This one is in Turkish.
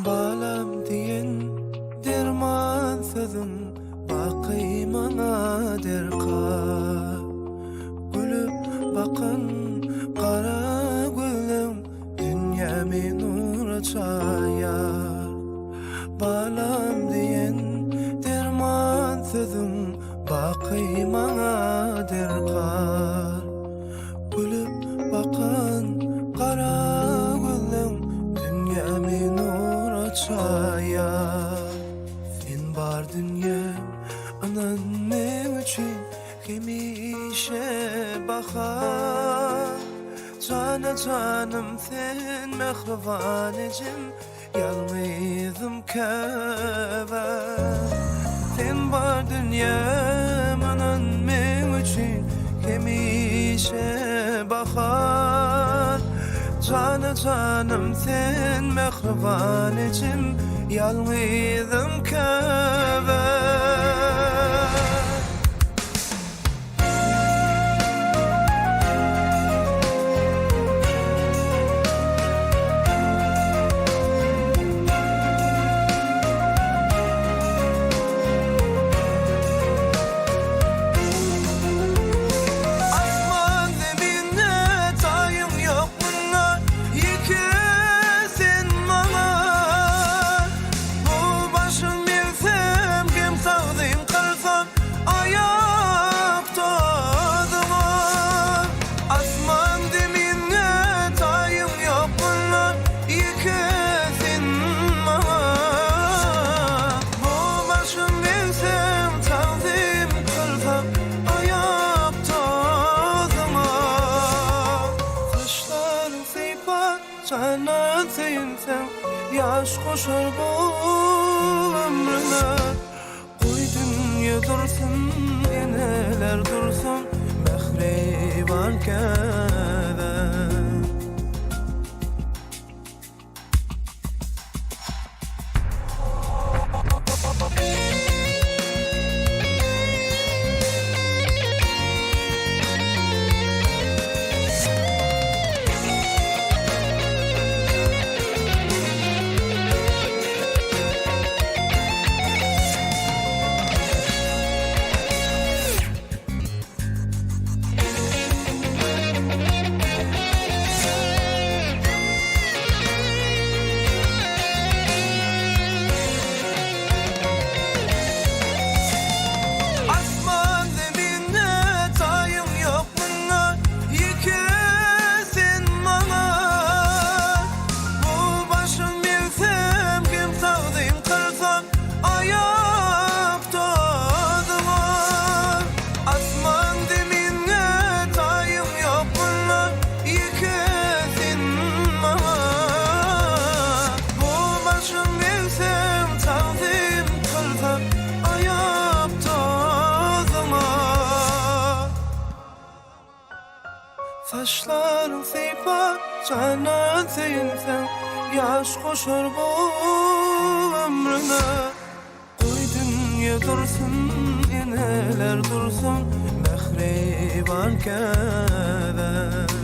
Balam diyen derman sözüm baky mana derka. Gülüp bakın kara gülüm dünyamı nur açayar. Balam diyen derman sözüm baky mana derka. Gülüp bakın kara gülüm dünyamı nur açayar. Sen bar dünya anan men üçün hemişe bakar. Cana canım sen Mähriban ecim, yalnızım käbäm. Sen bar dünyam anan men üçün hemişe bakar. Cana canım sen Mähriban ecim, yalnızım käbäm. Canan sen yaş koşar bu ömrüne. Koy dünya dursun, eneler dursun, Mähriban käbäm. Saçların seypa, canan sen yaş koşar bu ömrüne. Koy dünya dursun, eneler dursun, Mähriban käbäm.